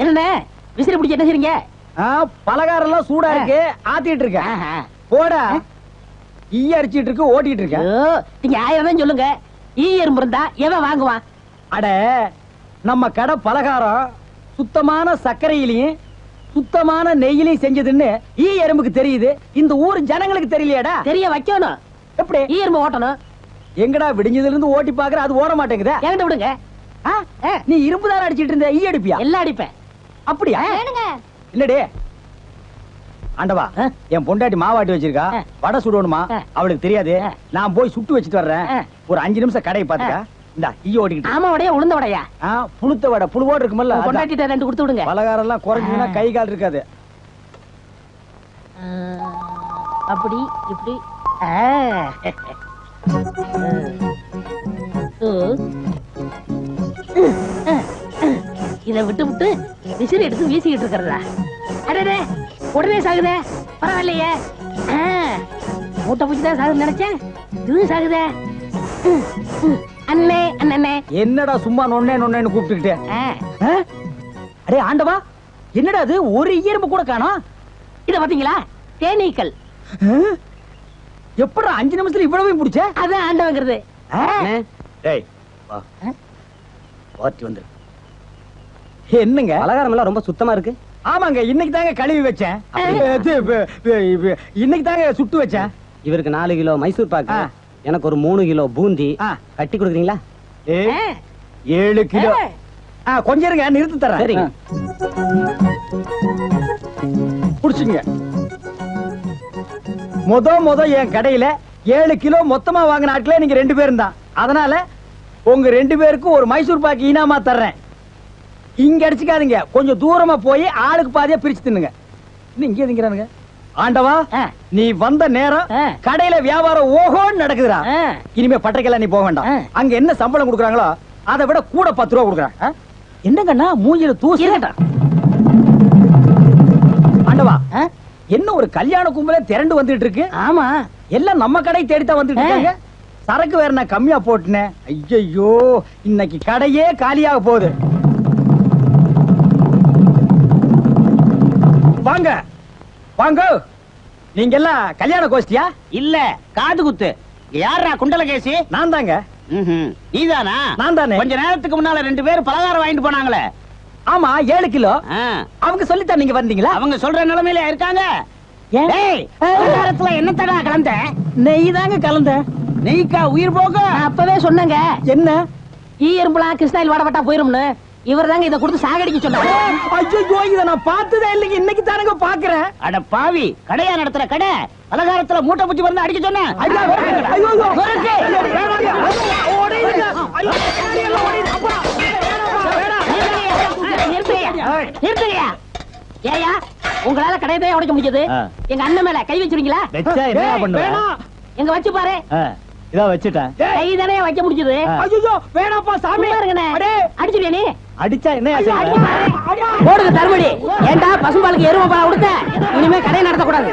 என்ன விசிறி பிடிச்சி என்ன செய்றீங்க? பலகாரம் எல்லாம் சூடா இருக்கு, ஆத்திட்டு இருக்கேன். போடா. ஈ அடிச்சிட்டு இருக்கு, ஓட்டிட்டு இருக்கேன். நீங்க 1000 தான் சொல்லுங்க. ஈ எறும்பு இருந்தா எவன் வாங்குவான்? அட, நம்ம கடை பலகாரம் சுத்தமான சர்க்கரையிலையும் சுத்தமான நெய்யிலையும் செஞ்சதுன்னு ஈ எறும்புக்கு தெரியுது. இந்த ஊர் ஜனங்களுக்கு தெரியலையாடா? தெரிய வைக்கணும். எப்படி? ஈ எறும்பு ஓட்டணும். எங்கடா விடிஞ்சதுல இருந்து ஓட்டி பாக்குற, அது ஓட மாட்டேங்குதா? என்கிட்ட விடுங்க. நீ இரும்பு தானே அடிச்சிட்டு இருந்த, ஈ அடிப்பியா? எல்லாம் அடிப்பேன். அப்படியா? இல்லடே ஆண்டவா, என் பொண்டாட்டி மாவாட்டி வச்சிருக்கா, வடை சுடணுமா, அவளுக்கு தெரியாது. நான் போய் சுட்டு வச்சிட்டு வர்றேன். ஒரு 5 நிமிஷம் கடையை பாத்துக்க. இந்த ஈ ஓடிக்கிட்டு. ஆமா, வடையா உளுந்த வடையா? புளுத்த வடை, புழுவோடு இருக்குமல்ல. பொண்டாட்டிட்ட 2 கொடுத்து விடுங்க. பலகாரம் எல்லாம் குறைஞ்சுன்னா கை கால் இருக்காது. அப்படி இப்படி. இதை விட்டு விட்டு விசிறி எடுத்து வீசிக்கிட்டு இருக்கிறதா? அடே, உடனே சாகுதே. பரவாயில்லையே, மூட்டை பூச்சிதான் சாகுது நினைச்சேன். இதுவும் சாகுதே. அண்ணே அண்ணே, என்னடா சும்மா நொண்ணே நொண்ணேன்னு கூப்பிட்டுக்கிட்டே? அடே ஆண்டவா, என்னடா அது, ஒரு ஈயம்பு கூட காணோம். இத பாத்தீங்களா? தேனீக்கள். எப்படா 5 நிமிஷத்துல இவ்வளவு பிடிச்ச? அதான் ஆண்டவங்கிறது. டேய் வா, வாட்டி வந்து. என்னங்க பலகாரம் எல்லாம் ரொம்ப சுத்தமா இருக்கு? ஆமாங்க, இன்னைக்கு தாங்க கழுவி வச்சேன். இன்னைக்கு தாங்க சுட்டு வச்சேன். இவருக்கு 4 கிலோ மைசூர் பாக்கு, எனக்கு ஒரு 3 கிலோ பூந்தி கட்டி கொடுக்குறீங்களா? 7 கிலோ. கொஞ்சம் இருங்க, நிறுத்து தரேன். சரிங்க. புடிச்சுங்க. முத என் கடையில 7 கிலோ மொத்தமா வாங்கின ஆட்களே நீங்க 2 பேரும் தான். அதனால உங்க 2 பேருக்கும் ஒரு மைசூர் பாக்கு இனாமா தர்றேன். இங்க அடிச்சுக்காதீங்க, கொஞ்சம் தூரமா போய் ஆளுக்கு பாதியா பிரிச்சு தின்னுங்க. இங்க திங்கிறானுங்க. ஆண்டவா, நீ வந்த நேரம் கடையில வியாபாரம் ஓஹோன்னு நடக்குதுடா. இனிமே பட்டறைக்கெல்லாம் நீ போக வேண்டாம். அங்க என்ன சம்பளம் கொடுக்குறாங்களோ அதை விட கூட 10 ரூபா கொடுக்குறாங்க. என்னங்கண்ணா மூஞ்சில தூசி? ஆண்டவா, என்ன ஒரு கல்யாண கும்பலே திரண்டு வந்துட்டு இருக்கு? ஆமா, எல்லாம் நம்ம கடை தேடித்தான் வந்துட்டு இருக்காங்க. சரக்கு வேற நான் கம்மியா போட்டுனேன். ஐயோ, இன்னைக்கு கடையே காலியாக போகுது. வாங்க வாங்க. நீங்க எல்லாம் கல்யாண கோஷ்டியா? இல்ல, காது குத்து. யாரா குண்டலகேசி? நான் தாங்க. நீதானா? நான் தானே. கொஞ்ச நேரத்துக்கு முன்னால 2 பேர் பலகாரம் வாங்கிட்டு போனாங்களே. ஆமா, 7 கிலோ. அவங்க சொல்லித்தான் நீங்க வந்தீங்களா? அவங்க சொல்ற நிலைமையில இருக்காங்க. பலகாரத்துல என்ன தடா கலந்த? நெய் தாங்க கலந்த. நெய்க்கா உயிர் போக? அப்பவே சொன்னங்க. என்ன? ஈ எறும்புலாம் கிருஷ்ணாயில் வாடப்பட்டா போயிரும்னு. இவர் தாங்க இதை கொடுத்து சாகடிக்க சொன்னாரு. ஐயோ, இதை நான் பார்த்ததே இல்லைங்க, இன்னைக்கு தானங்க பாக்குறேன். அட பாவி, கடையா நடத்துற கடை, பலகாரத்துல மூட்டை பூச்சி வந்து அடிக்க சொன்னேன். ஏயா, உங்களால கடையை உடைக்க முடியாது. எங்க அண்ணன் மேல கை வச்சிருக்கீங்களா? எங்க வச்சு பாரு. இதா வச்சுட்டேன். கை தானே வைக்க முடிஞ்சது. ஐயோ வேணாப்பா சாமி. அடிச்சுடியா நீ? அடிச்சா என்ன? போடுங்க தர்மடி. ஏண்டா பசும்பாலுக்கு எருமை பால் கொடுத்த? இனிமே கடை நடத்தக்கூடாது.